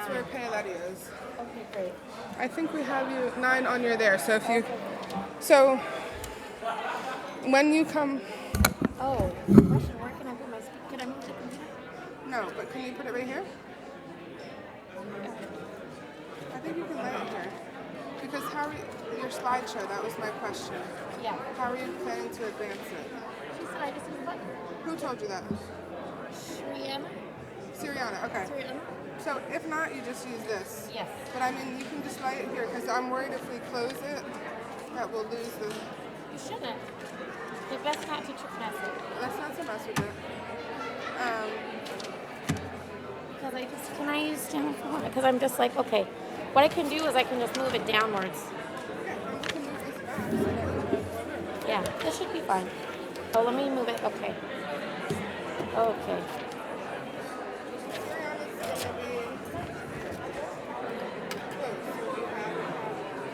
where Paoletti is. Okay, great. I think we have you 9 on your there. So if you, so when you come, Oh, question. Where can I put my? Can I move the computer? no, but can you put it right here? I think you can lay it here. Because how are you, your slideshow, that was my question. Yeah. How are you planning to advance it? She said I just use a button. Who told you that? Shriana? Siriana, okay. Shriana? So if not, you just use this. Yes. But I mean, you can just lay it here because I'm worried if we close it, that we'll lose the... You shouldn't. It's best not to mess it. Let's not to mess with it. Because can I use down for because I'm just like, okay, what I can do is I can just move it downwards. Yeah, and we can move this back. Yeah, this should be fine. Oh, let me move it. Okay. Okay. Siriana's going to be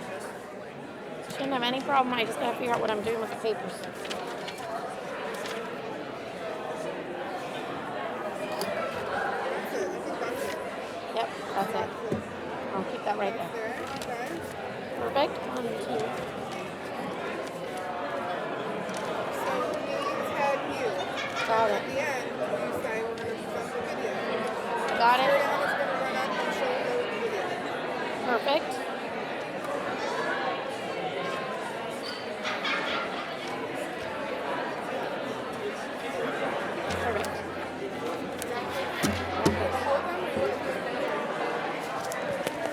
close. Shouldn't have any problem. I just gotta figure out what I'm doing with the papers. Yep, that's it. I'll keep that right there. Perfect. 1, 2. So me, Ted, you. Got At it. the end, you say we're going to present the video. Got it. Siriana's going to run up and show you the video. Perfect.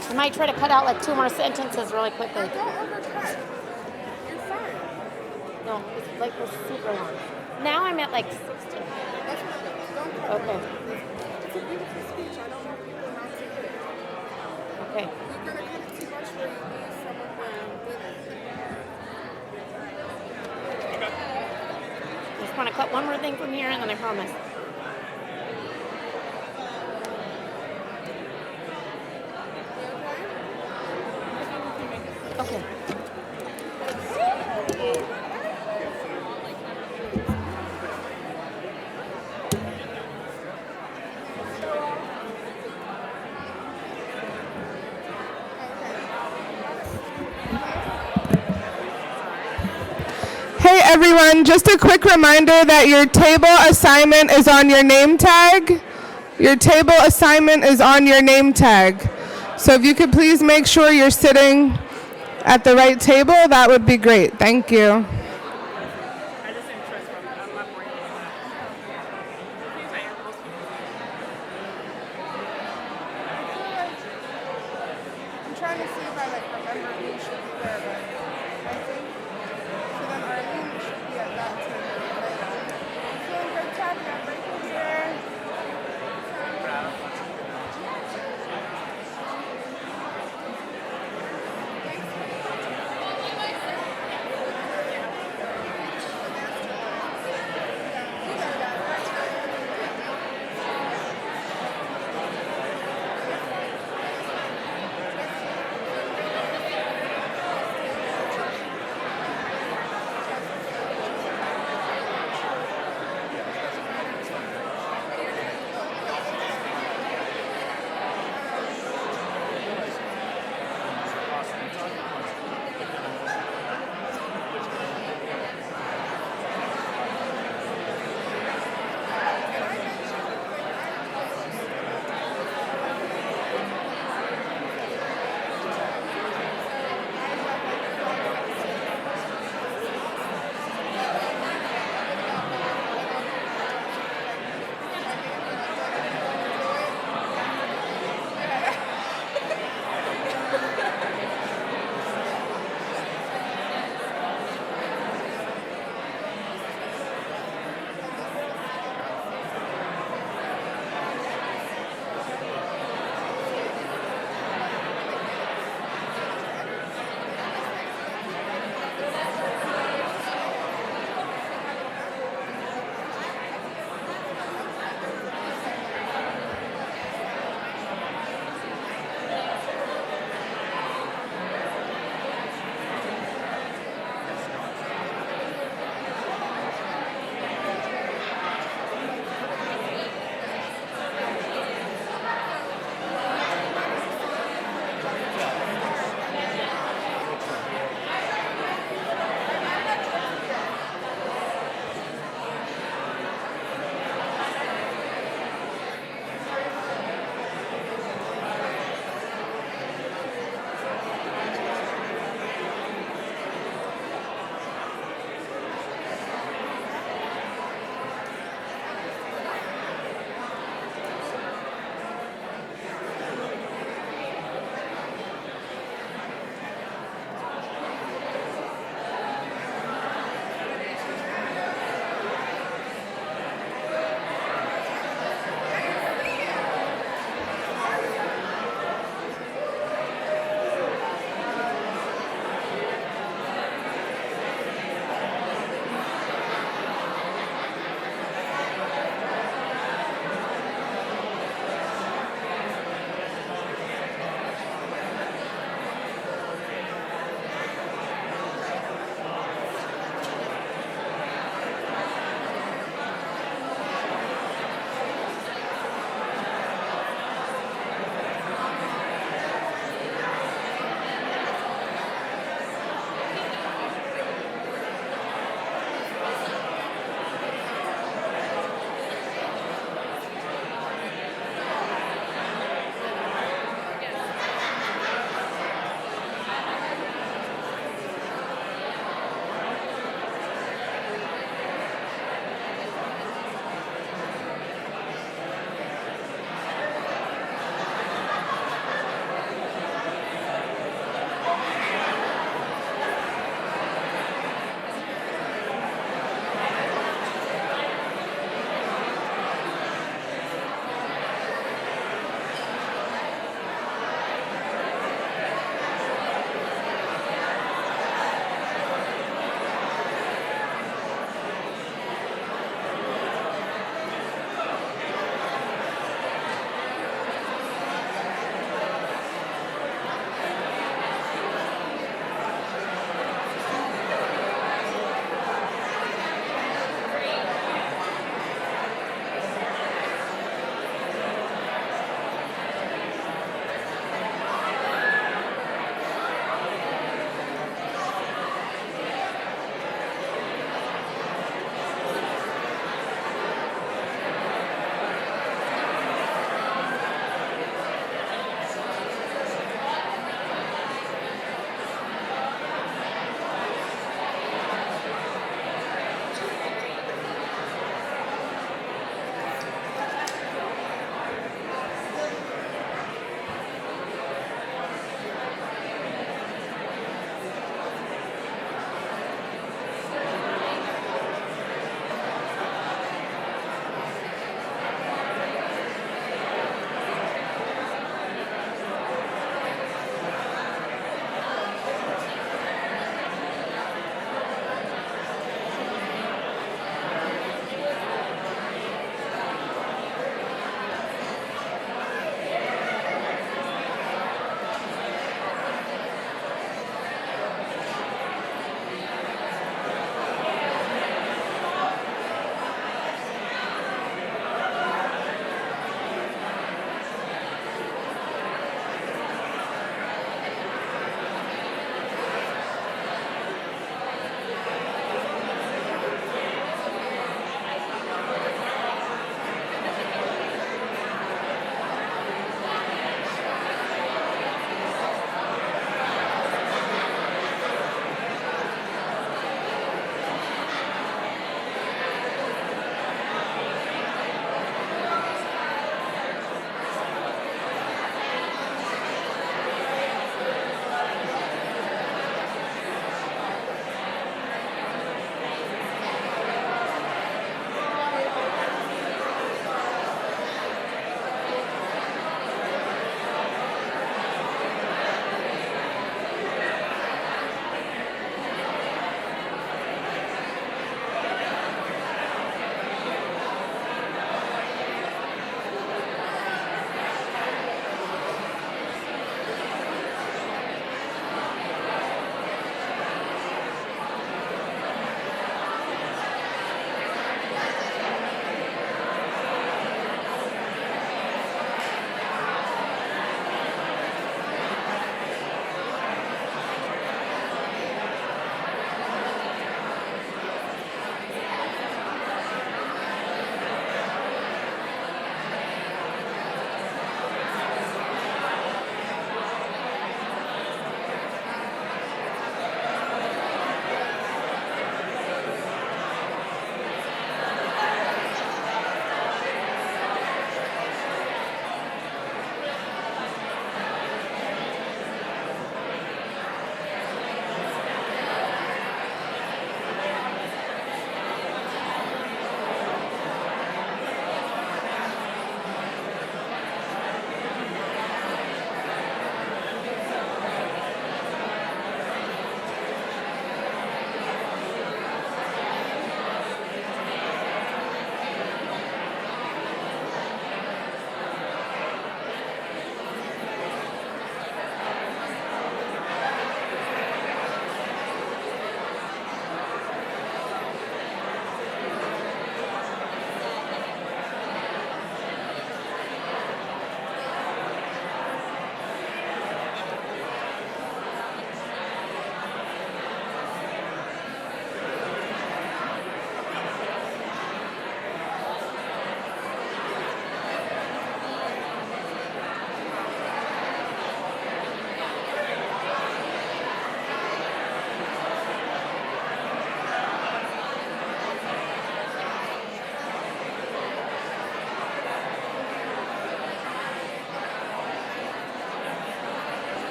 I might try to cut out like 2 more sentences really quickly. Don't overcut. You're fine. No, it's like we're super long. Now I'm at like 16. That's what don't cut. Okay. It's a beautiful speech. I don't want people not to hear it. Okay. You're going to cut it too much where you lose some of the I just want to cut one more thing from here and then I promise. Okay. Hey everyone, just a quick reminder that your table assignment is on your name tag. Your table assignment is on your name tag. So if you could please make sure you're sitting at the right table, that would be great. Thank you. I'm trying to see if I remember who should be there, but I think so. Then Arlene should be at that table. I'm feeling good, Tabby. I'm right here.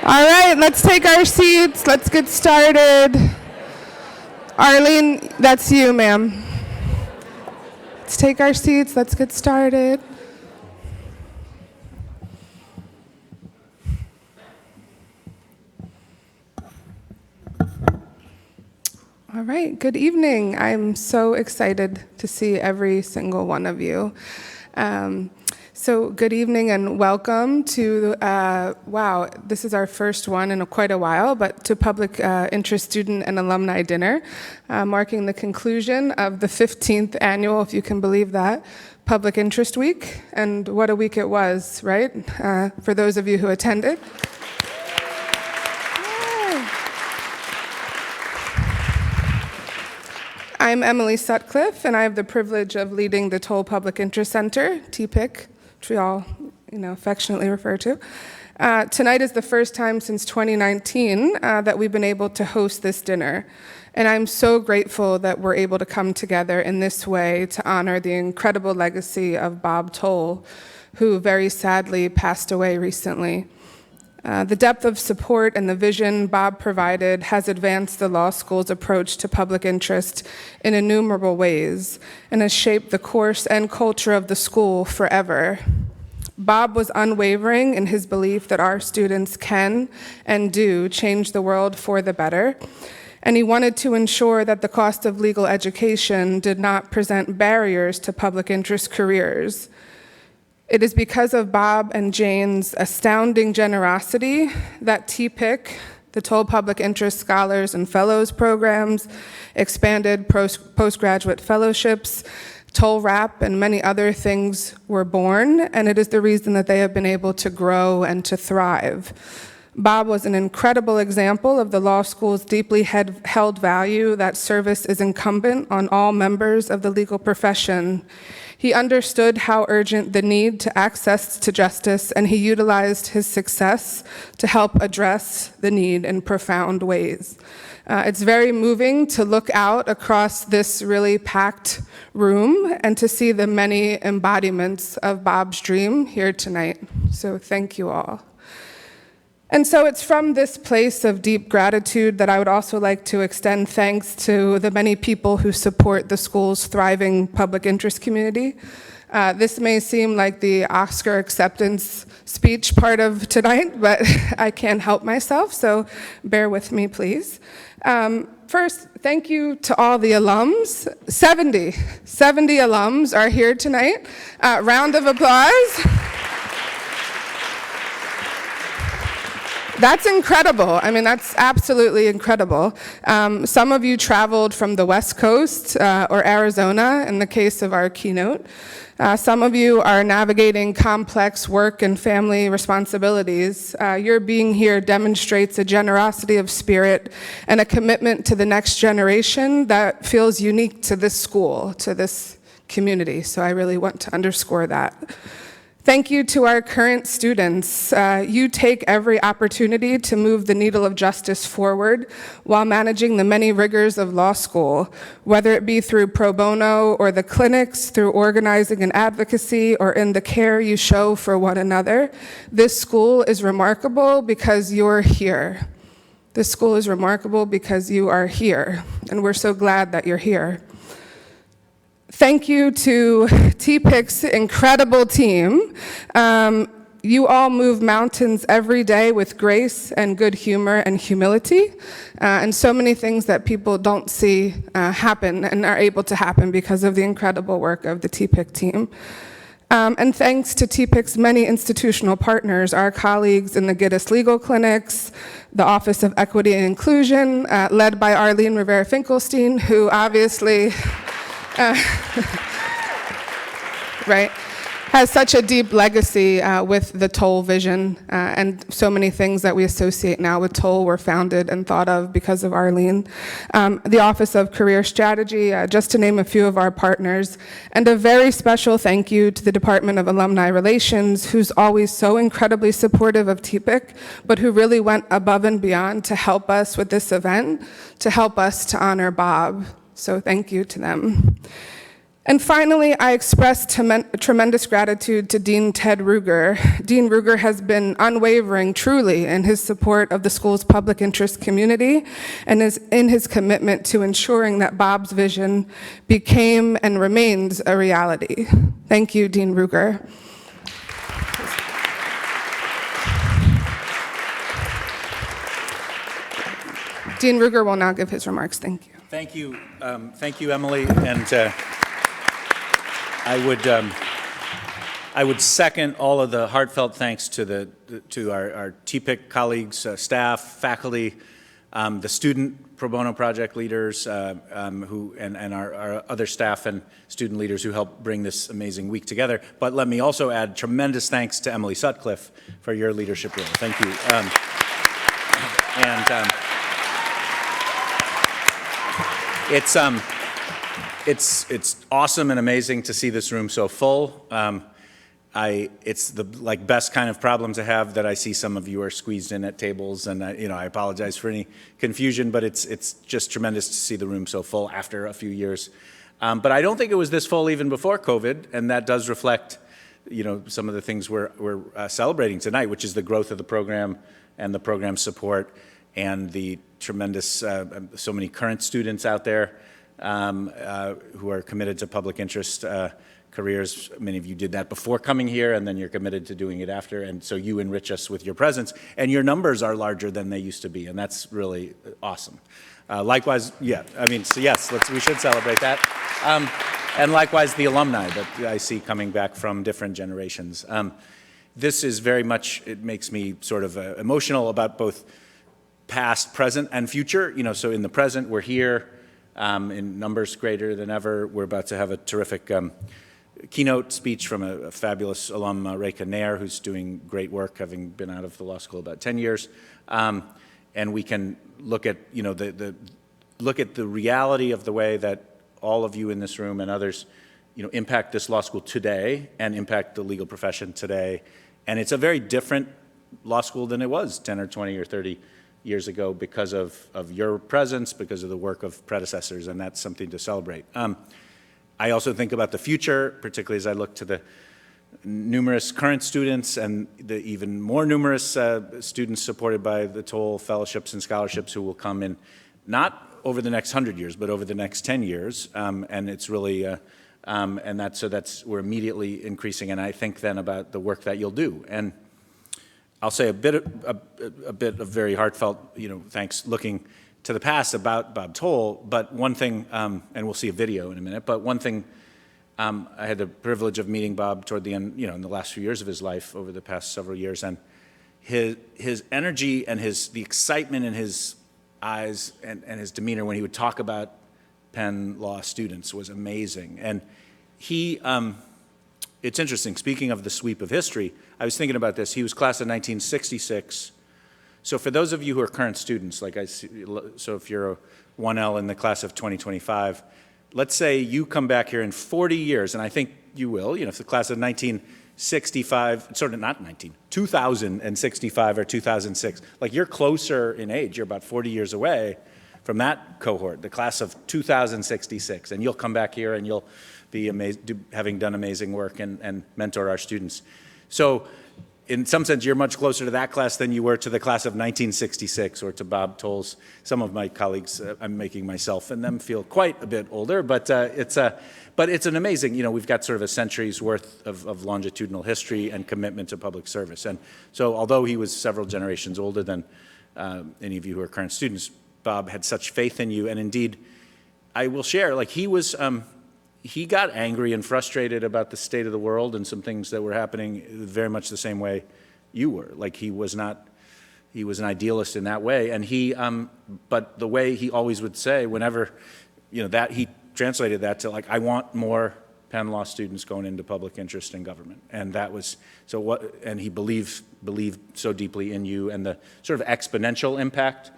All right, let's take our seats. Let's get started. Arlene, that's you, ma'am. Let's take our seats. Let's get started. All right, good evening. I'm so excited to see every single one of you. So good evening and welcome to, wow, this is our first one in quite a while, but to Public Interest Student and Alumni Dinner, marking the conclusion of the 15th annual, if you can believe that, Public Interest Week. And what a week it was, right? For those of you who attended. I'm Emily Sutcliffe, and I have the privilege of leading the Toll Public Interest Center, TPIC, which we all affectionately refer to. Tonight is the first time since 2019 that we've been able to host this dinner. And I'm so grateful that we're able to come together in this way to honor the incredible legacy of Bob Toll, who very sadly passed away recently. The depth of support and the vision Bob provided has advanced the law school's approach to public interest in innumerable ways and has shaped the course and culture of the school forever. Bob was unwavering in his belief that our students can and do change the world for the better, and he wanted to ensure that the cost of legal education did not present barriers to public interest careers. It is because of Bob and Jane's astounding generosity that TPIC, the Toll Public Interest Scholars and Fellows programs, expanded postgraduate fellowships, Toll Wrap, and many other things were born, and it is the reason that they have been able to grow and to thrive. Bob was an incredible example of the law school's deeply held value that service is incumbent on all members of the legal profession. He understood how urgent the need to access to justice, and he utilized his success to help address the need in profound ways. It's very moving to look out across this really packed room and to see the many embodiments of Bob's dream here tonight. So thank you all. And so it's from this place of deep gratitude that I would also like to extend thanks to the many people who support the school's thriving public interest community. This may seem like the Oscar acceptance speech part of tonight, but I can't help myself, so bear with me, please. First, thank you to all the alums. 70 alums are here tonight. Round of applause. That's incredible. I mean, that's absolutely incredible. Some of you traveled from the West Coast or Arizona in the case of our keynote. Some of you are navigating complex work and family responsibilities. Your being here demonstrates a generosity of spirit and a commitment to the next generation that feels unique to this school, to this community. So I really want to underscore that. Thank you to our current students. You take every opportunity to move the needle of justice forward while managing the many rigors of law school, whether it be through pro bono or the clinics, through organizing and advocacy, or in the care you show for one another. This school is remarkable because you're here. This school is remarkable because you are here, and we're so glad that you're here. Thank you to TPIC's incredible team. You all move mountains every day with grace and good humor and humility, and so many things that people don't see happen and are able to happen because of the incredible work of the TPIC team. And thanks to TPIC's many institutional partners, our colleagues in the Gittes Legal Clinics, the Office of Equity and Inclusion, led by Arlene Rivera-Finkelstein, who obviously right, has such a deep legacy with the Toll vision, and so many things that we associate now with Toll were founded and thought of because of Arlene. The Office of Career Strategy, just to name a few of our partners, and a very special thank you to the Department of Alumni Relations, who's always so incredibly supportive of TPIC, but who really went above and beyond to help us with this event, to help us to honor Bob. So thank you to them. And finally, I express tremendous gratitude to Dean Ted Ruger. Dean Ruger has been unwavering, truly, in his support of the school's public interest community and is in his commitment to ensuring that Bob's vision became and remains a reality. Thank you, Dean Ruger. Dean Ruger will now give his remarks. Thank you. Thank you, Emily. And I would second all of the heartfelt thanks to our TPIC colleagues, staff, faculty, the student pro bono project leaders, and our other staff and student leaders who helped bring this amazing week together. But let me also add tremendous thanks to Emily Sutcliffe for your leadership role. Thank you. It's awesome and amazing to see this room so full. It's the best kind of problem to have that I see some of you are squeezed in at tables, and I apologize for any confusion, but it's just tremendous to see the room so full after a few years. But I don't think it was this full even before COVID, and that does reflect some of the things we're celebrating tonight, which is the growth of the program and the program support and the tremendous, so many current students out there who are committed to public interest careers. Many of you did that before coming here, and then you're committed to doing it after, and so you enrich us with your presence, and your numbers are larger than they used to be, and that's really awesome. Likewise, yes, we should celebrate that. And likewise, the alumni that I see coming back from different generations. This is very much, it makes me sort of emotional about both past, present, and future. So in the present, we're here in numbers greater than ever. We're about to have a terrific keynote speech from a fabulous alum, Reka Nair, who's doing great work, having been out of the law school about 10 years. And we can look at, look at the reality of the way that all of you in this room and others, impact this law school today and impact the legal profession today. And it's a very different law school than it was 10 or 20 or 30 years ago because of your presence, because of the work of predecessors, and that's something to celebrate. I also think about the future, particularly as I look to the numerous current students and the even more numerous students supported by the Toll Fellowships and Scholarships who will come in, not over the next 100 years, but over the next 10 years. And it's really, we're immediately increasing, and I think then about the work that you'll do. And I'll say a bit of very heartfelt, thanks looking to the past about Bob Toll, but one thing, and we'll see a video in a minute, but one thing, I had the privilege of meeting Bob toward the end, in the last few years of his life over the past several years, and his energy and the excitement in his eyes and his demeanor when he would talk about Penn Law students was amazing. And it's interesting, speaking of the sweep of history, I was thinking about this. He was class of 1966. So for those of you who are current students, so if you're a 1L in the class of 2025, let's say you come back here in 40 years, and I think you will, if the class of 1965, 2065 or 2006, you're closer in age, you're about 40 years away from that cohort, the class of 2066, and you'll come back here and you'll be having done amazing work and mentor our students. So in some sense, you're much closer to that class than you were to the class of 1966 or to Bob Toll's. Some of my colleagues, I'm making myself and them feel quite a bit older, but it's an amazing, we've got sort of a century's worth of longitudinal history and commitment to public service. And so although he was several generations older than any of you who are current students, Bob had such faith in you. And indeed, I will share, he got angry and frustrated about the state of the world and some things that were happening very much the same way you were. He was an idealist in that way. And but the way he always would say, whenever, that he translated that to I want more Penn Law students going into public interest in government. And that was, and he believed so deeply in you and the sort of exponential impact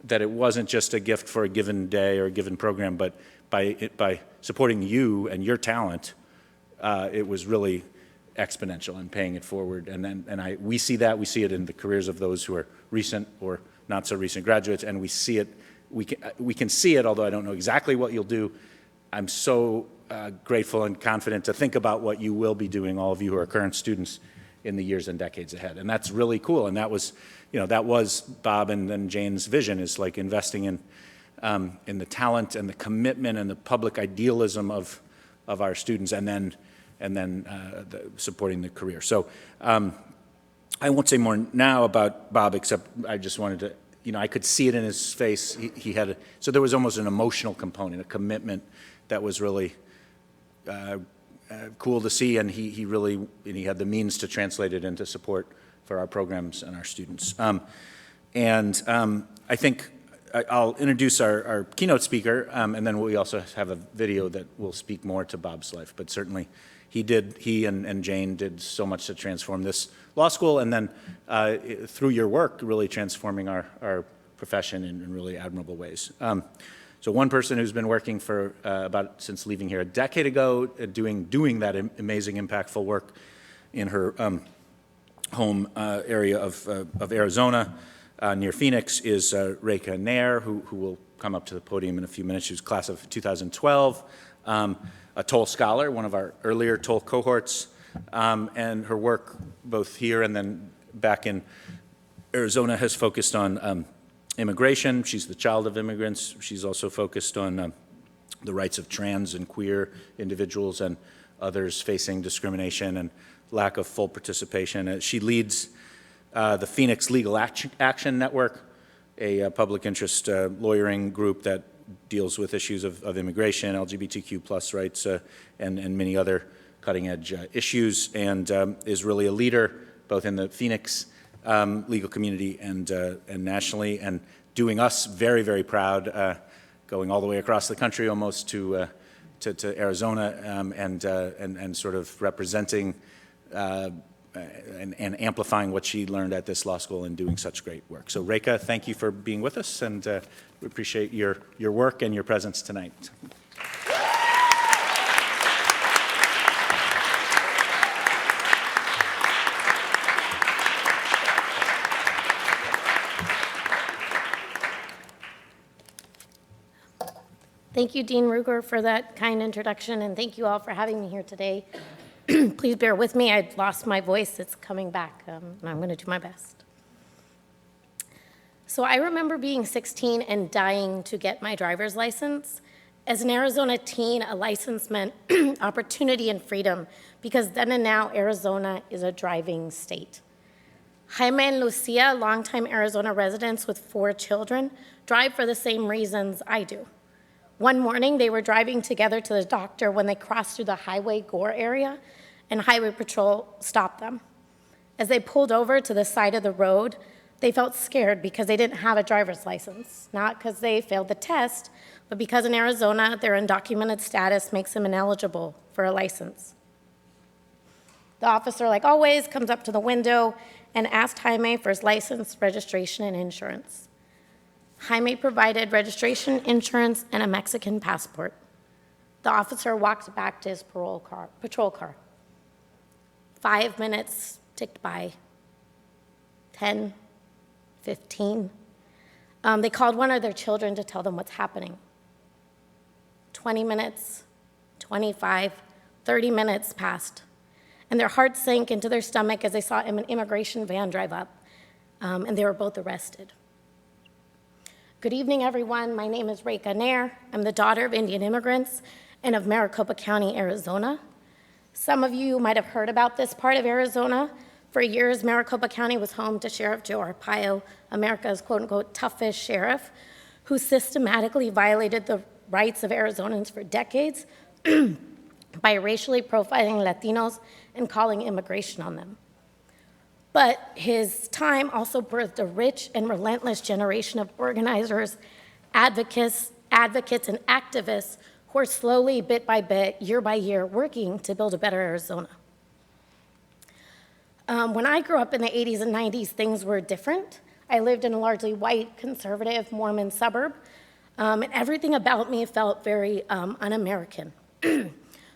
that it wasn't just a gift for a given day or a given program, but by supporting you and your talent, it was really exponential and paying it forward. We see that. We see it in the careers of those who are recent or not so recent graduates, and we see it. We can see it, although I don't know exactly what you'll do. I'm so grateful and confident to think about what you will be doing, all of you who are current students, in the years and decades ahead. And that's really cool. And that was, that was Bob and then Jane's vision, is like investing in the talent and the commitment and the public idealism of our students, and then supporting the career. So I won't say more now about Bob, except I just wanted to, I could see it in his face. He had so there was almost an emotional component, a commitment that was really cool to see, and he had the means to translate it into support for our programs and our students. I think I'll introduce our keynote speaker, and then we also have a video that will speak more to Bob's life. But certainly he and Jane did so much to transform this law school, and then through your work, really transforming our profession in really admirable ways. So one person who's been working for since leaving here a decade ago, doing that amazing, impactful work in her home area of Arizona, near Phoenix, is Reka Nair, who will come up to the podium in a few minutes. She was class of 2012, a Toll scholar, one of our earlier Toll cohorts, and her work both here and then back in Arizona has focused on immigration. She's the child of immigrants. She's also focused on the rights of trans and queer individuals and others facing discrimination and lack of full participation. She leads the Phoenix Legal Action Network, a public interest lawyering group that deals with issues of immigration, LGBTQ plus rights, and many other cutting-edge issues, and is really a leader both in the Phoenix legal community and nationally, and doing us very, very proud, going all the way across the country almost to Arizona, and sort of representing and amplifying what she learned at this law school and doing such great work. So Reka, thank you for being with us, and we appreciate your work and your presence tonight. Thank you, Dean Ruger, for that kind introduction, and thank you all for having me here today. Please bear with me. I lost my voice. It's coming back, and I'm going to do my best. So I remember being 16 and dying to get my driver's license. As an Arizona teen, a license meant opportunity and freedom, because then and now Arizona is a driving state. Jaime and Lucia, longtime Arizona residents with 4 children, drive for the same reasons I do. One morning, they were driving together to the doctor when they crossed through the Highway Gore area, and Highway Patrol stopped them. As they pulled over to the side of the road, they felt scared because they didn't have a driver's license, not because they failed the test, but because in Arizona, their undocumented status makes them ineligible for a license. The officer, like always, comes up to the window and asked Jaime for his license, registration, and insurance. Jaime provided registration, insurance, and a Mexican passport. The officer walked back to his patrol car. 5 minutes ticked by, 10, 15. They called one of their children to tell them what's happening. 20 minutes, 25, 30 minutes passed, and their hearts sank into their stomach as they saw an immigration van drive up, and they were both arrested. Good evening, everyone. My name is Reka Nair. I'm the daughter of Indian immigrants and of Maricopa County, Arizona. Some of you might have heard about this part of Arizona. For years, Maricopa County was home to Sheriff Joe Arpaio, America's quote-unquote toughest sheriff, who systematically violated the rights of Arizonans for decades by racially profiling Latinos and calling immigration on them. But his time also birthed a rich and relentless generation of organizers, advocates, and activists who are slowly, bit by bit, year by year, working to build a better Arizona. When I grew up in the 80s and 90s, things were different. I lived in a largely white, conservative, Mormon suburb, and everything about me felt very un-American.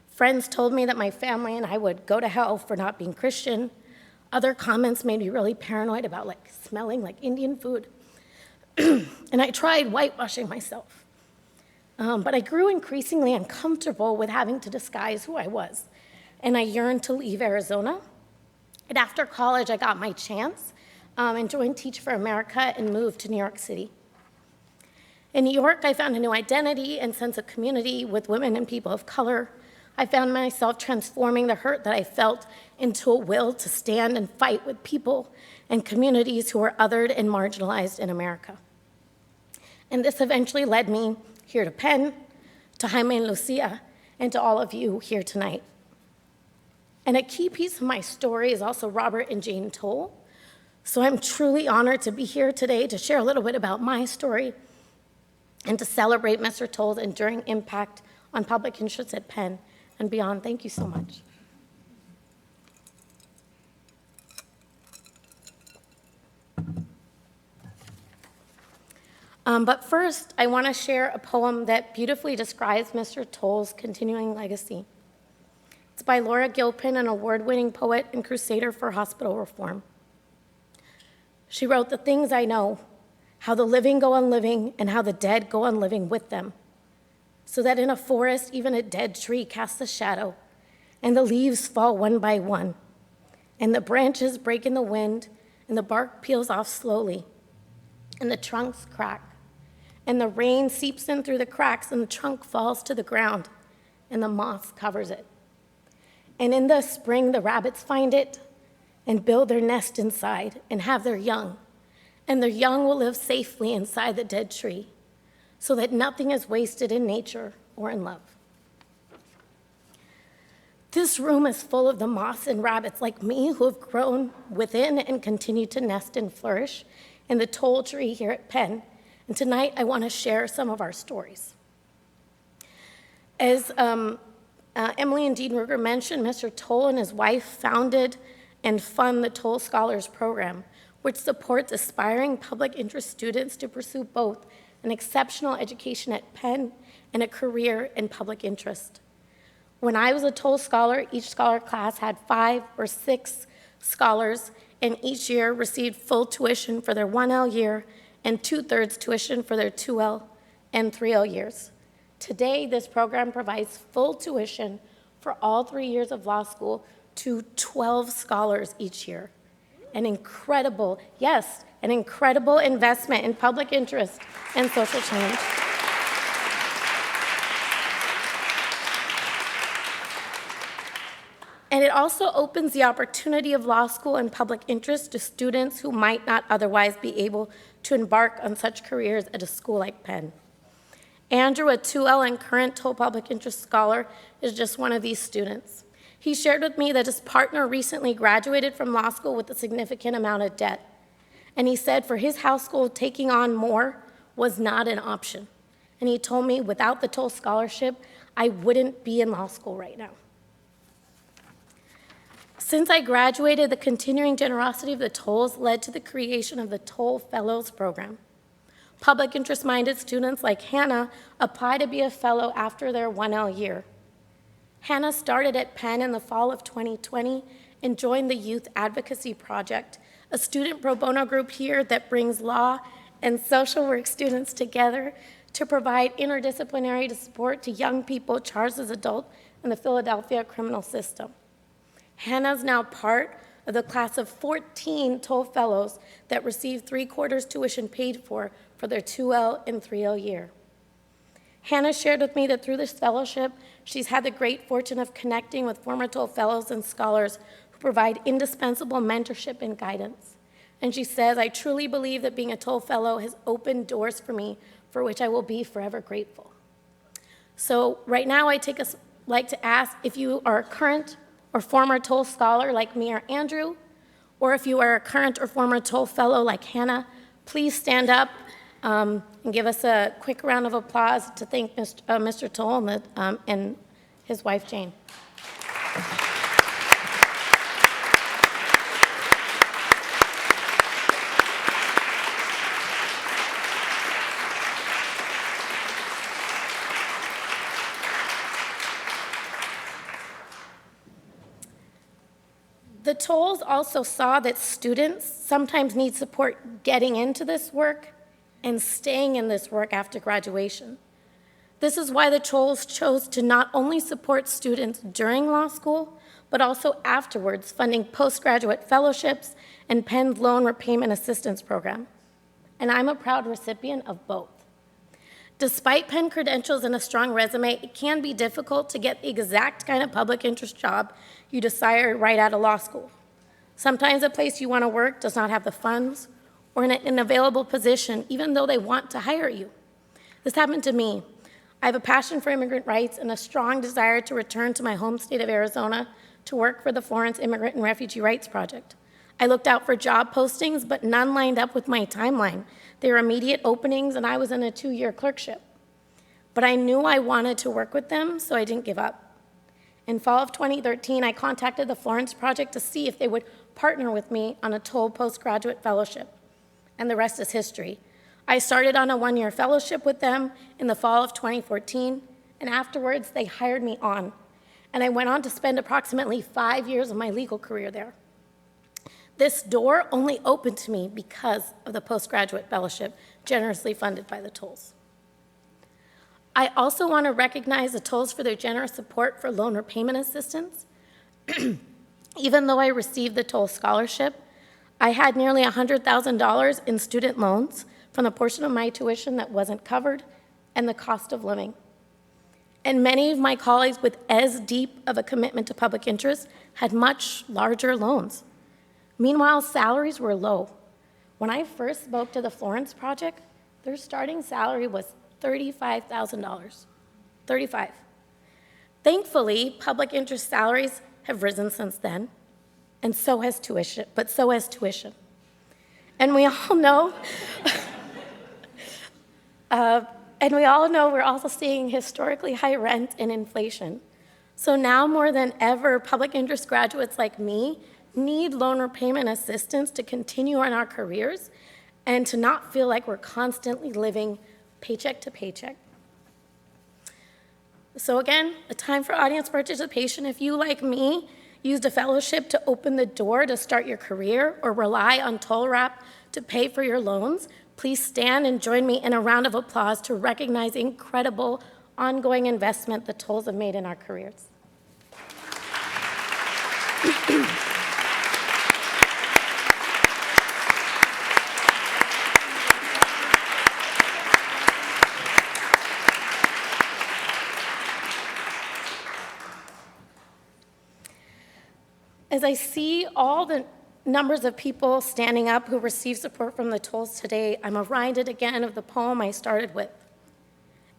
Friends told me that my family and I would go to hell for not being Christian. Other comments made me really paranoid about smelling like Indian food. And I tried whitewashing myself. But I grew increasingly uncomfortable with having to disguise who I was, and I yearned to leave Arizona. And after college, I got my chance and joined Teach for America and moved to New York City. In New York, I found a new identity and sense of community with women and people of color. I found myself transforming the hurt that I felt into a will to stand and fight with people and communities who were othered and marginalized in America. And this eventually led me here to Penn, to Jaime and Lucia, and to all of you here tonight. And a key piece of my story is also Robert and Jane Toll. So I'm truly honored to be here today to share a little bit about my story and to celebrate Mr. Toll's enduring impact on public interest at Penn and beyond. Thank you so much. But first, I want to share a poem that beautifully describes Mr. Toll's continuing legacy. It's by Laura Gilpin, an award-winning poet and crusader for hospital reform. She wrote, "The things I know, how the living go on living and how the dead go on living with them, so that in a forest even a dead tree casts a shadow, and the leaves fall one by one, and the branches break in the wind, and the bark peels off slowly, and the trunks crack, and the rain seeps in through the cracks, and the trunk falls to the ground, and the moss covers it. And in the spring, the rabbits find it and build their nest inside and have their young, and their young will live safely inside the dead tree, so that nothing is wasted in nature or in love." This room is full of the moss and rabbits like me who have grown within and continue to nest and flourish in the Toll tree here at Penn. And tonight, I want to share some of our stories. As Emily and Dean Ruger mentioned, Mr. Toll and his wife founded and fund the Toll Scholars Program, which supports aspiring public interest students to pursue both an exceptional education at Penn and a career in public interest. When I was a Toll Scholar, each scholar class had 5 or 6 scholars, and each year received full tuition for their 1L year and 2/3 tuition for their 2L and 3L years. Today, this program provides full tuition for all 3 years of law school to 12 scholars each year. An incredible investment in public interest and social change. And it also opens the opportunity of law school and public interest to students who might not otherwise be able to embark on such careers at a school like Penn. Andrew, a 2L and current Toll Public Interest Scholar, is just one of these students. He shared with me that his partner recently graduated from law school with a significant amount of debt. And he said for his household, taking on more was not an option. And he told me, without the Toll Scholarship, I wouldn't be in law school right now. Since I graduated, the continuing generosity of the Tolls led to the creation of the Toll Fellows Program. Public interest-minded students like Hannah apply to be a fellow after their 1L year. Hannah started at Penn in the fall of 2020 and joined the Youth Advocacy Project, a student pro bono group here that brings law and social work students together to provide interdisciplinary support to young people charged as adults in the Philadelphia criminal system. Hannah's now part of the class of 14 Toll Fellows that receive 3/4 tuition paid for their 2L and 3L year. Hannah shared with me that through this fellowship, she's had the great fortune of connecting with former Toll Fellows and scholars who provide indispensable mentorship and guidance. And she says, "I truly believe that being a Toll Fellow has opened doors for me for which I will be forever grateful." So right now, like to ask if you are a current or former Toll Scholar like me or Andrew, or if you are a current or former Toll Fellow like Hannah, please stand up and give us a quick round of applause to thank Mr. Toll and his wife, Jane. The Tolls also saw that students sometimes need support getting into this work and staying in this work after graduation. This is why the Tolls chose to not only support students during law school, but also afterwards, funding postgraduate fellowships and Penn's loan repayment assistance program. And I'm a proud recipient of both. Despite Penn credentials and a strong resume, it can be difficult to get the exact kind of public interest job you desire right out of law school. Sometimes a place you want to work does not have the funds or an available position, even though they want to hire you. This happened to me. I have a passion for immigrant rights and a strong desire to return to my home state of Arizona to work for the Florence Immigrant and Refugee Rights Project. I looked out for job postings, but none lined up with my timeline. There were immediate openings, and I was in a 2-year clerkship. But I knew I wanted to work with them, so I didn't give up. In fall of 2013, I contacted the Florence Project to see if they would partner with me on a Toll postgraduate fellowship. And the rest is history. I started on a 1-year fellowship with them in the fall of 2014, and afterwards they hired me on. And I went on to spend approximately 5 years of my legal career there. This door only opened to me because of the postgraduate fellowship generously funded by the Tolls. I also want to recognize the Tolls for their generous support for loan repayment assistance. Even though I received the Toll scholarship, I had nearly $100,000 in student loans from the portion of my tuition that wasn't covered and the cost of living. And many of my colleagues with as deep of a commitment to public interest had much larger loans. Meanwhile, salaries were low. When I first spoke to the Florence Project, their starting salary was $35,000. 35. Thankfully, public interest salaries have risen since then, and so has tuition, And we all know, we're also seeing historically high rent and inflation. So now more than ever, public interest graduates like me need loan repayment assistance to continue on our careers and to not feel like we're constantly living paycheck to paycheck. So again, a time for audience participation. If you, like me, used a fellowship to open the door to start your career or rely on Toll Wrap to pay for your loans, please stand and join me in a round of applause to recognize the incredible ongoing investment the Tolls have made in our careers. As I see all the numbers of people standing up who receive support from the Tolls today, I'm reminded again of the poem I started with.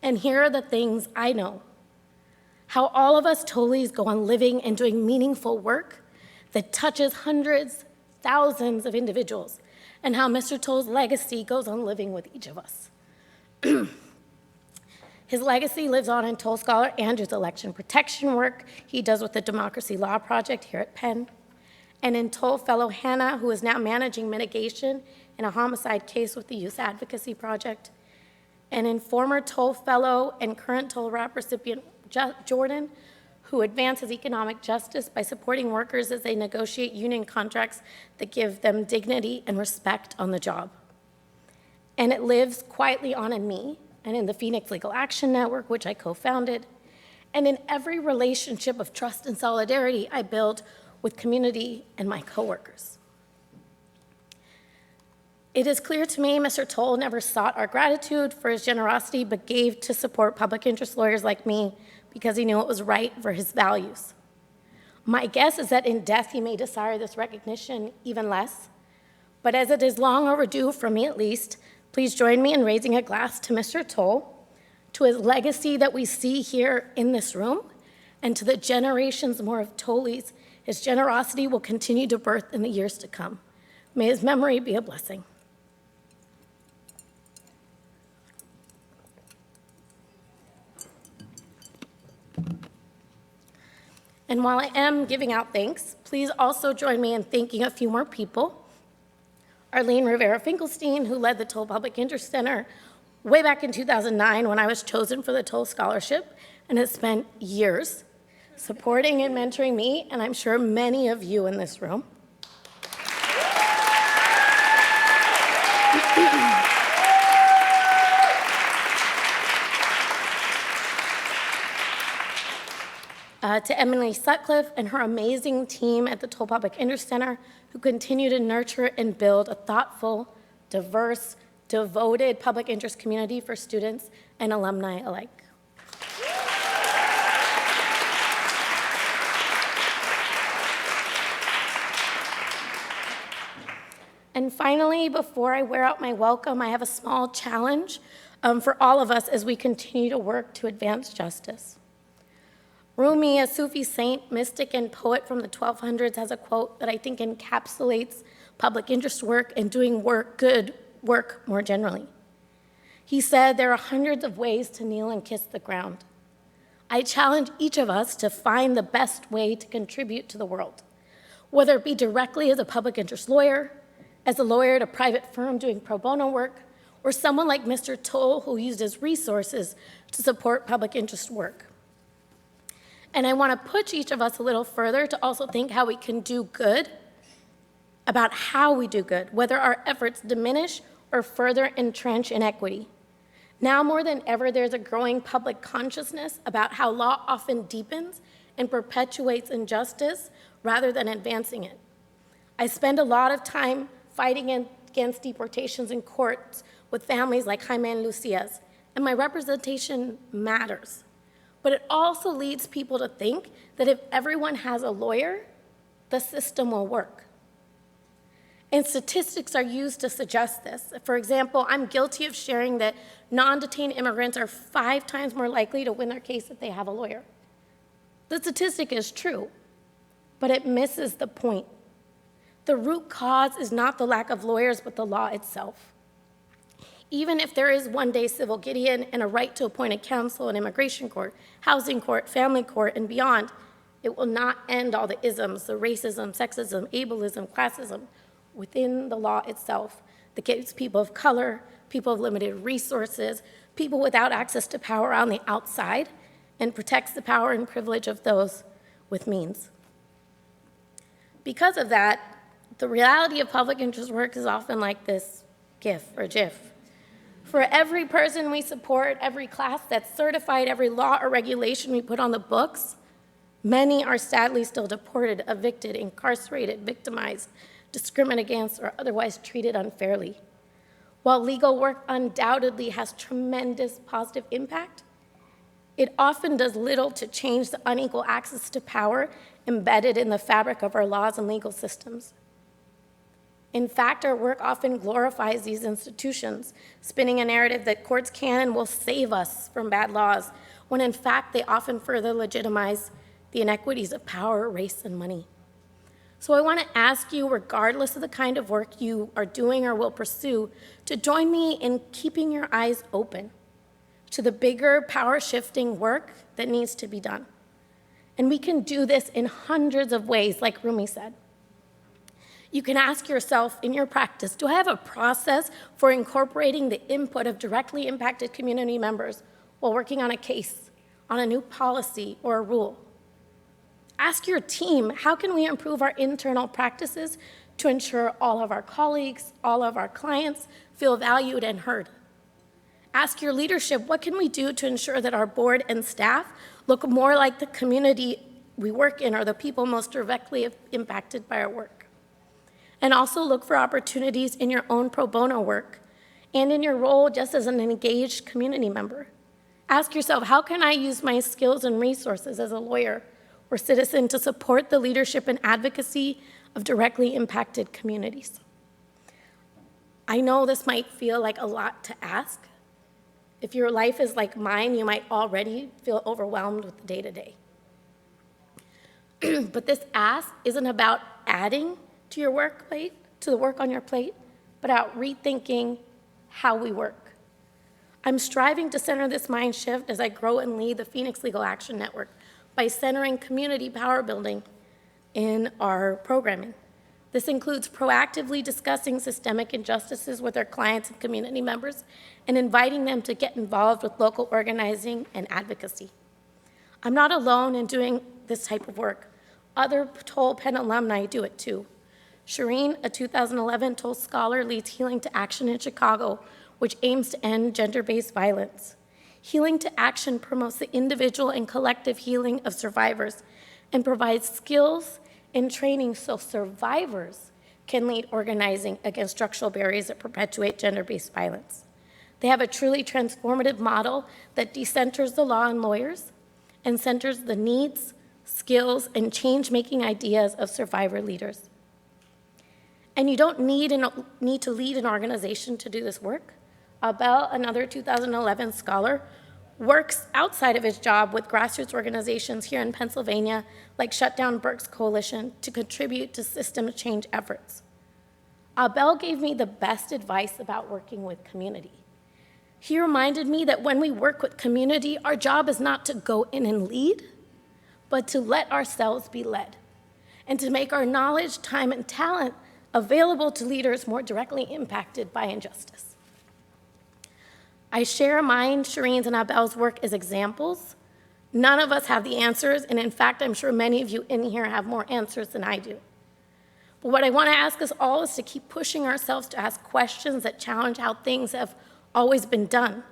And here are the things I know. How all of us Tollies go on living and doing meaningful work that touches hundreds, thousands of individuals, and how Mr. Toll's legacy goes on living with each of us. His legacy lives on in Toll Scholar Andrew's election protection work he does with the Democracy Law Project here at Penn, and in Toll Fellow Hannah, who is now managing mitigation in a homicide case with the Youth Advocacy Project, and in former Toll Fellow and current Toll Wrap recipient Jordan, who advances economic justice by supporting workers as they negotiate union contracts that give them dignity and respect on the job. And it lives quietly on in me, and in the Phoenix Legal Action Network, which I co-founded, and in every relationship of trust and solidarity I build with community and my coworkers. It is clear to me Mr. Toll never sought our gratitude for his generosity, but gave to support public interest lawyers like me because he knew it was right for his values. My guess is that in death he may desire this recognition even less, but as it is long overdue, for me at least, please join me in raising a glass to Mr. Toll, to his legacy that we see here in this room, and to the generations more of Tollies his generosity will continue to birth in the years to come. May his memory be a blessing. And while I am giving out thanks, please also join me in thanking a few more people. Arlene Rivera-Finkelstein, who led the Toll Public Interest Center way back in 2009 when I was chosen for the Toll Scholarship, and has spent years supporting and mentoring me, and I'm sure many of you in this room. to Emily Sutcliffe and her amazing team at the Toll Public Interest Center, who continue to nurture and build a thoughtful, diverse, devoted public interest community for students and alumni alike. And finally, before I wear out my welcome, I have a small challenge for all of us as we continue to work to advance justice. Rumi, a Sufi saint, mystic, and poet from the 1200s, has a quote that I think encapsulates public interest work and doing good work more generally. He said, "There are hundreds of ways to kneel and kiss the ground." I challenge each of us to find the best way to contribute to the world, whether it be directly as a public interest lawyer, as a lawyer at a private firm doing pro bono work, or someone like Mr. Toll who used his resources to support public interest work. And I want to push each of us a little further to also think how we can do good, about how we do good, whether our efforts diminish or further entrench inequity. Now more than ever, there's a growing public consciousness about how law often deepens and perpetuates injustice rather than advancing it. I spend a lot of time fighting against deportations in courts with families like Jaime and Lucia's, and my representation matters. But it also leads people to think that if everyone has a lawyer, the system will work. And statistics are used to suggest this. For example, I'm guilty of sharing that non-detained immigrants are 5 times more likely to win their case if they have a lawyer. The statistic is true, but it misses the point. The root cause is not the lack of lawyers, but the law itself. Even if there is one day civil Gideon and a right to appoint a counsel in immigration court, housing court, family court, and beyond, it will not end all the isms, the racism, sexism, ableism, classism within the law itself that gives people of color, people of limited resources, people without access to power on the outside, and protects the power and privilege of those with means. Because of that, the reality of public interest work is often like this GIF or GIF. For every person we support, every class that's certified, every law or regulation we put on the books, many are sadly still deported, evicted, incarcerated, victimized, discriminated against, or otherwise treated unfairly. While legal work undoubtedly has tremendous positive impact, it often does little to change the unequal access to power embedded in the fabric of our laws and legal systems. In fact, our work often glorifies these institutions, spinning a narrative that courts can and will save us from bad laws, when in fact they often further legitimize the inequities of power, race, and money. So I want to ask you, regardless of the kind of work you are doing or will pursue, to join me in keeping your eyes open to the bigger power-shifting work that needs to be done. And we can do this in hundreds of ways, like Rumi said. You can ask yourself in your practice, do I have a process for incorporating the input of directly impacted community members while working on a case, on a new policy or a rule? Ask your team, how can we improve our internal practices to ensure all of our colleagues, all of our clients feel valued and heard? Ask your leadership, what can we do to ensure that our board and staff look more like the community we work in or the people most directly impacted by our work? And also look for opportunities in your own pro bono work and in your role just as an engaged community member. Ask yourself, how can I use my skills and resources as a lawyer or citizen to support the leadership and advocacy of directly impacted communities? I know this might feel like a lot to ask. If your life is like mine, you might already feel overwhelmed with the day-to-day. But this ask isn't about adding to your work plate, to the work on your plate, but about rethinking how we work. I'm striving to center this mind shift as I grow and lead the Phoenix Legal Action Network by centering community power building in our programming. This includes proactively discussing systemic injustices with our clients and community members and inviting them to get involved with local organizing and advocacy. I'm not alone in doing this type of work. Other Toll Penn alumni do it too. Shireen, a 2011 Toll Scholar, leads Healing to Action in Chicago, which aims to end gender-based violence. Healing to Action promotes the individual and collective healing of survivors and provides skills and training so survivors can lead organizing against structural barriers that perpetuate gender-based violence. They have a truly transformative model that decenters the law and lawyers and centers the needs, skills, and change-making ideas of survivor leaders. And you don't need to lead an organization to do this work. Abel, another 2011 scholar, works outside of his job with grassroots organizations here in Pennsylvania, like Shut Down Burke's Coalition, to contribute to system change efforts. Abel gave me the best advice about working with community. He reminded me that when we work with community, our job is not to go in and lead, but to let ourselves be led, and to make our knowledge, time, and talent available to leaders more directly impacted by injustice. I share mine, Shireen's, and Abel's work as examples. None of us have the answers, and in fact, I'm sure many of you in here have more answers than I do. But what I want to ask us all is to keep pushing ourselves to ask questions that challenge how things have always been done,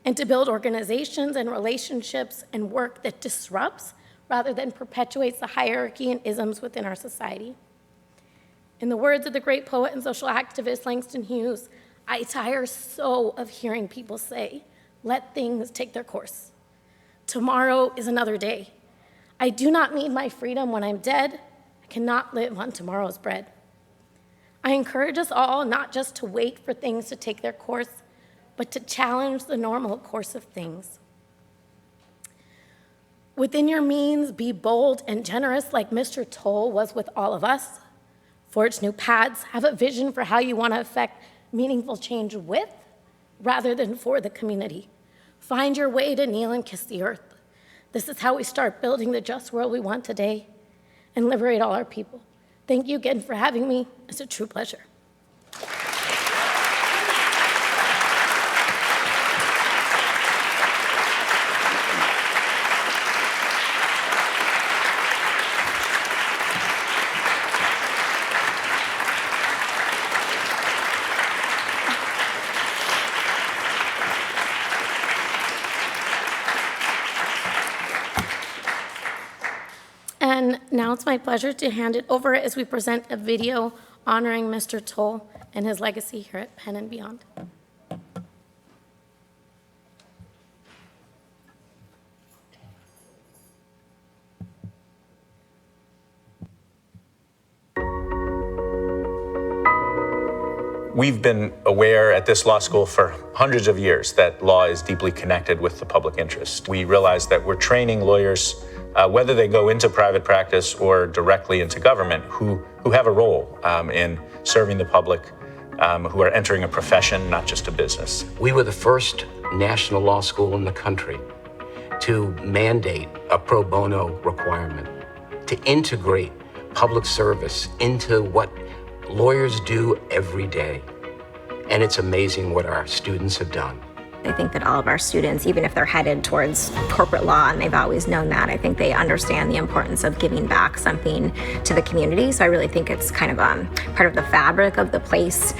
and to build organizations and relationships and work that disrupts rather than perpetuates the hierarchy and isms within our society. In the words of the great poet and social activist Langston Hughes, I tire so of hearing people say, let things take their course. Tomorrow is another day. I do not need my freedom when I'm dead. I cannot live on tomorrow's bread. I encourage us all not just to wait for things to take their course, but to challenge the normal course of things. Within your means, be bold and generous like Mr. Toll was with all of us. Forge new paths, have a vision for how you want to affect meaningful change with, rather than for the community. Find your way to kneel and kiss the earth. This is how we start building the just world we want today and liberate all our people. Thank you again for having me. It's a true pleasure. And now it's my pleasure to hand it over as we present a video honoring Mr. Toll and his legacy here at Penn and Beyond. We've been aware at this law school for hundreds of years that law is deeply connected with the public interest. We realize that we're training lawyers, whether they go into private practice or directly into government, who have a role in serving the public, who are entering a profession, not just a business. We were the first national law school in the country to mandate a pro bono requirement, to integrate public service into what lawyers do every day. And it's amazing what our students have done. I think that all of our students, even if they're headed towards corporate law, and they've always known that, I think they understand the importance of giving back something to the community. So I really think it's kind of part of the fabric of the place.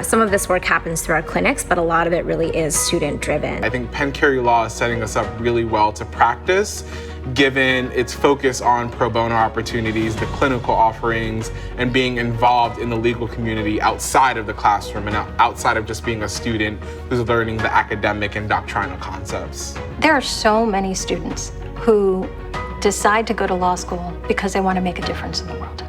Some of this work happens through our clinics, but a lot of it really is student-driven. I think Penn Carey Law is setting us up really well to practice, given its focus on pro bono opportunities, the clinical offerings, and being involved in the legal community outside of the classroom and outside of just being a student who's learning the academic and doctrinal concepts. There are so many students who decide to go to law school because they want to make a difference in the world.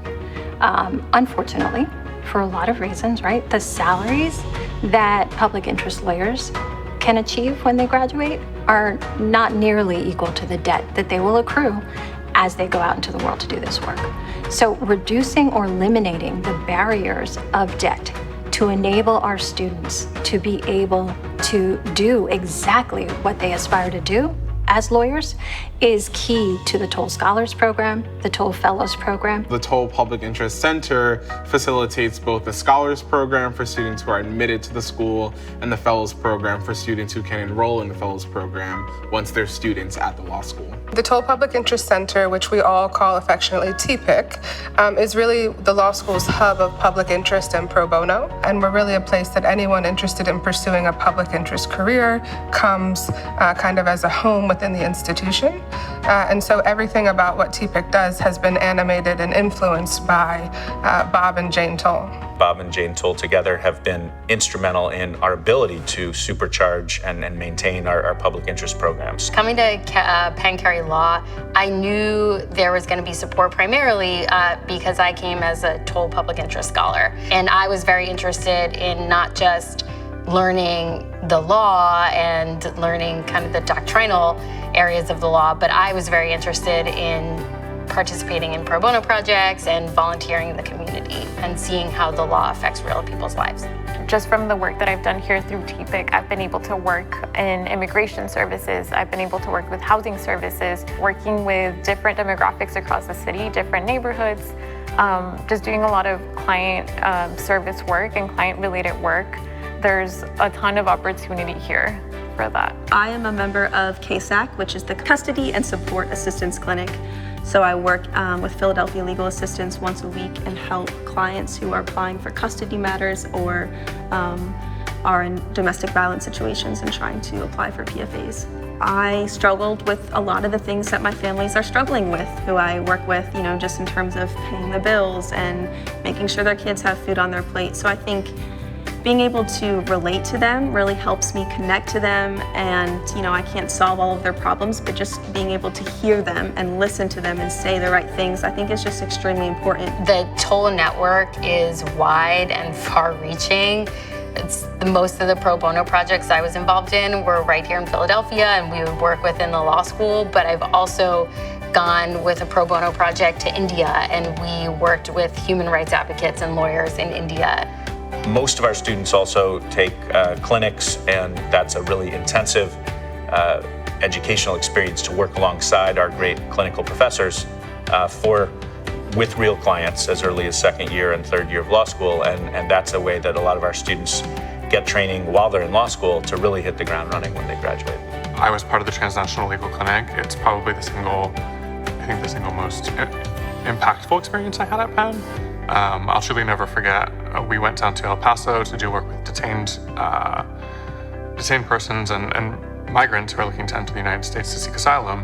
Unfortunately, for a lot of reasons, right? The salaries that public interest lawyers can achieve when they graduate are not nearly equal to the debt that they will accrue as they go out into the world to do this work. So reducing or eliminating the barriers of debt to enable our students to be able to do exactly what they aspire to do as lawyers is key to the Toll Scholars Program, the Toll Fellows Program. The Toll Public Interest Center facilitates both the Scholars Program for students who are admitted to the school and the Fellows Program for students who can enroll in the Fellows Program once they're students at the law school. The Toll Public Interest Center, which we all call affectionately TPIC, is really the law school's hub of public interest and pro bono. And we're really a place that anyone interested in pursuing a public interest career comes kind of as a home within the institution. And so everything about what TPIC does has been animated and influenced by Bob and Jane Toll. Bob and Jane Toll together have been instrumental in our ability to supercharge and maintain our public interest programs. Coming to Penn Cary Law, I knew there was going to be support primarily because I came as a Toll Public Interest Scholar. And I was very interested in not just learning the law and learning kind of the doctrinal areas of the law, but I was very interested in participating in pro bono projects and volunteering in the community and seeing how the law affects real people's lives. Just from the work that I've done here through TPIC, I've been able to work in immigration services. I've been able to work with housing services, working with different demographics across the city, different neighborhoods, just doing a lot of client service work and client-related work. There's a ton of opportunity here for that. I am a member of CASAC, which is the Custody and Support Assistance Clinic. So I work with Philadelphia Legal Assistance once a week and help clients who are applying for custody matters or are in domestic violence situations and trying to apply for PFAs. I struggled with a lot of the things that my families are struggling with, who I work with, just in terms of paying the bills and making sure their kids have food on their plate. So I think being able to relate to them really helps me connect to them, and I can't solve all of their problems, but just being able to hear them and listen to them and say the right things, I think is just extremely important. The Toll network is wide and far-reaching. Most of the pro bono projects I was involved in were right here in Philadelphia, and we would work within the law school, but I've also gone with a pro bono project to India, and we worked with human rights advocates and lawyers in India. Most of our students also take clinics, and that's a really intensive educational experience to work alongside our great clinical professors with real clients as early as second year and third year of law school, and that's a way that a lot of our students get training while they're in law school to really hit the ground running when they graduate. I was part of the Transnational Legal Clinic. It's probably the single most impactful experience I had at Penn. I'll truly never forget, we went down to El Paso to do work with detained persons and migrants who are looking to enter the United States to seek asylum,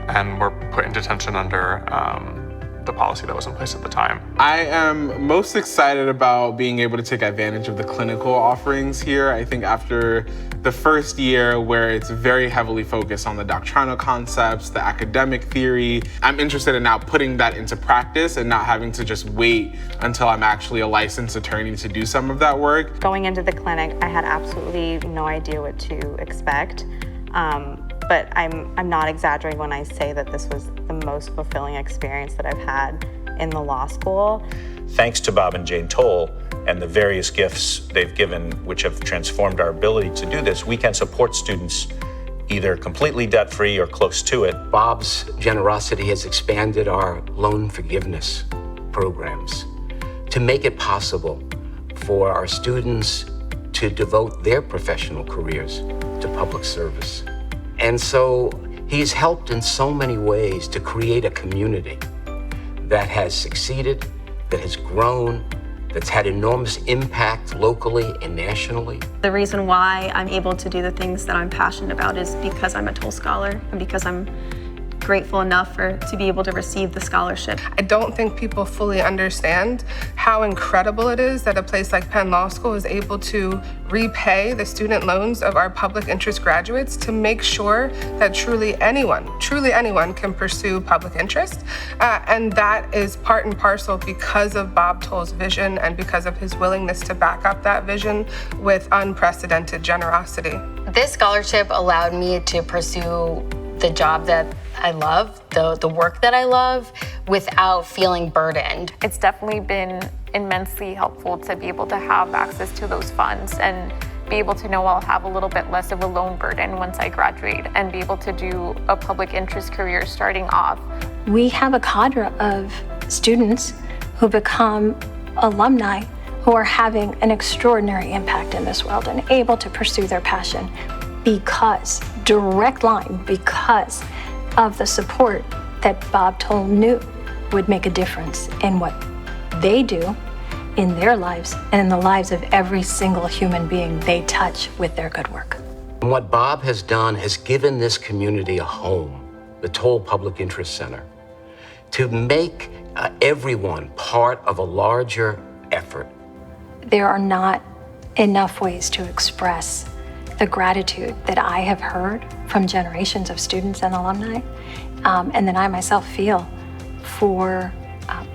and were put in detention under the policy that was in place at the time. I am most excited about being able to take advantage of the clinical offerings here. I think after the first year, where it's very heavily focused on the doctrinal concepts, the academic theory, I'm interested in now putting that into practice and not having to just wait until I'm actually a licensed attorney to do some of that work. Going into the clinic, I had absolutely no idea what to expect. But I'm not exaggerating when I say that this was the most fulfilling experience that I've had in the law school. Thanks to Bob and Jane Toll and the various gifts they've given, which have transformed our ability to do this, we can support students either completely debt-free or close to it. Bob's generosity has expanded our loan forgiveness programs to make it possible for our students to devote their professional careers to public service. And so he's helped in so many ways to create a community that has succeeded, that has grown, that's had enormous impact locally and nationally. The reason why I'm able to do the things that I'm passionate about is because I'm a Toll Scholar and because I'm grateful enough to be able to receive the scholarship. I don't think people fully understand how incredible it is that a place like Penn Law School is able to repay the student loans of our public interest graduates to make sure that truly anyone can pursue public interest. And that is part and parcel because of Bob Toll's vision and because of his willingness to back up that vision with unprecedented generosity. This scholarship allowed me to pursue the job that I love, the work that I love, without feeling burdened. It's definitely been immensely helpful to be able to have access to those funds and be able to know I'll have a little bit less of a loan burden once I graduate and be able to do a public interest career starting off. We have a cadre of students who become alumni who are having an extraordinary impact in this world and able to pursue their passion because, direct line, because of the support that Bob Toll knew would make a difference in what they do in their lives and in the lives of every single human being they touch with their good work. And what Bob has done has given this community a home, the Toll Public Interest Center, to make everyone part of a larger effort. There are not enough ways to express the gratitude that I have heard from generations of students and alumni, and that I myself feel for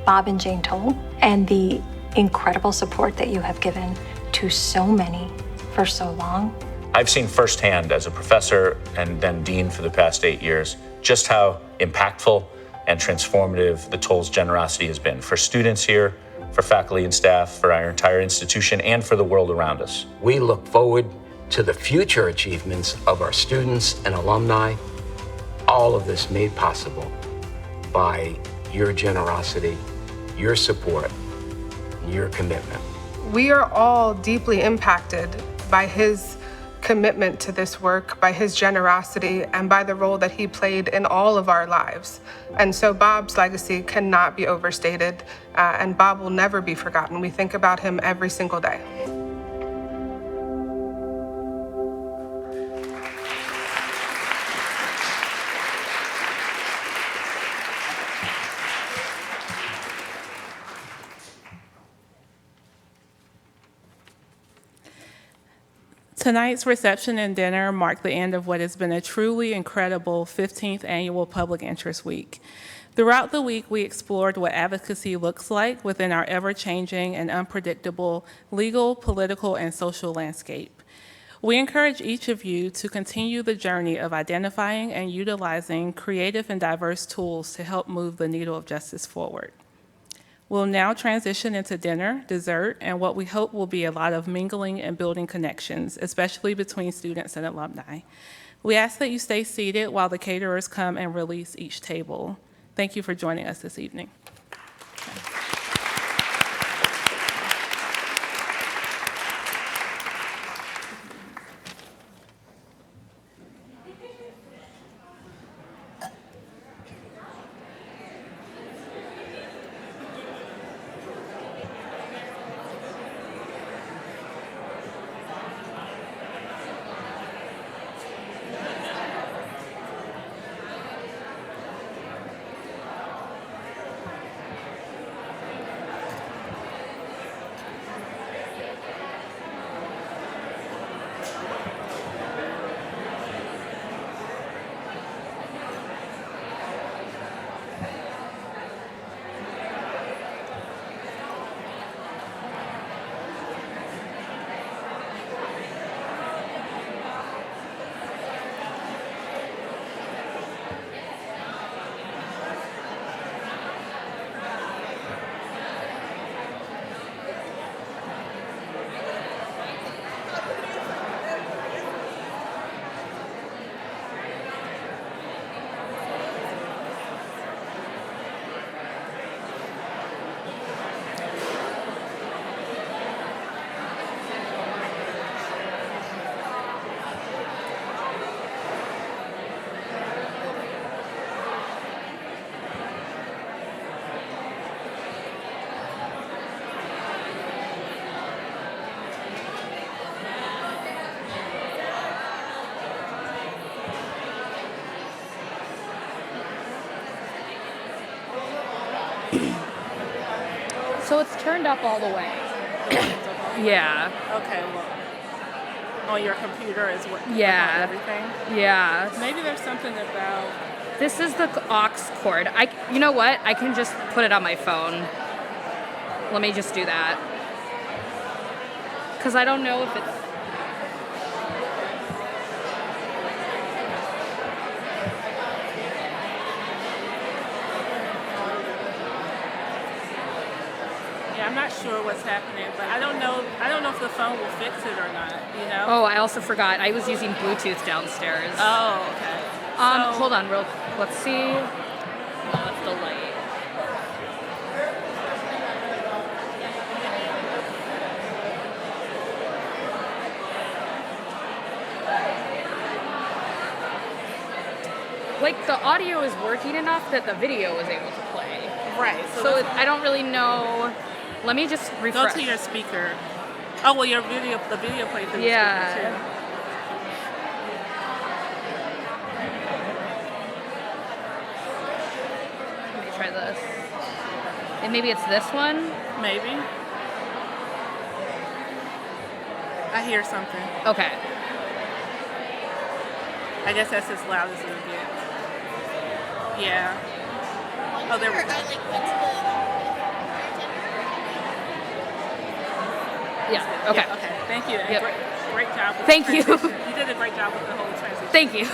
Bob and Jane Toll and the incredible support that you have given to so many for so long. I've seen firsthand as a professor and then dean for the past 8 years, just how impactful and transformative the Toll's generosity has been for students here, for faculty and staff, for our entire institution, and for the world around us. We look forward to the future achievements of our students and alumni, all of this made possible by your generosity, your support, and your commitment. We are all deeply impacted by his commitment to this work, by his generosity, and by the role that he played in all of our lives. And so Bob's legacy cannot be overstated, and Bob will never be forgotten. We think about him every single day. Tonight's reception and dinner mark the end of what has been a truly incredible 15th Annual Public Interest Week. Throughout the week, we explored what advocacy looks like within our ever-changing and unpredictable legal, political, and social landscape. We encourage each of you to continue the journey of identifying and utilizing creative and diverse tools to help move the needle of justice forward. We'll now transition into dinner, dessert, and what we hope will be a lot of mingling and building connections, especially between students and alumni. We ask that you stay seated while the caterers come and release each table. Thank you for joining us this evening. So it's turned up all the way. Yeah. Okay, well, on your computer is what? Yeah. Everything? Yeah. Maybe there's something about... This is the aux cord. You know what? I can just put it on my phone. Let me just do that. Because I don't know if it's... Yeah, I'm not sure what's happening, but I don't know if the phone will fix it or not, you know? Oh, I also forgot. I was using Bluetooth downstairs. Oh, okay. Hold on, let's see. Off the light. Like, the audio is working enough that the video was able to play. Right. So I don't really know. Let me just refresh. Go to your speaker. Oh, well, the video plays through the speaker, too. Let me try this. And maybe it's this one? Maybe. I hear something. Okay. I guess that's as loud as it'll get. Yeah. Oh, there we go. Yeah, okay. Okay, thank you. Yep. Great job. Thank you. You did a great job with the whole transition. Thank you.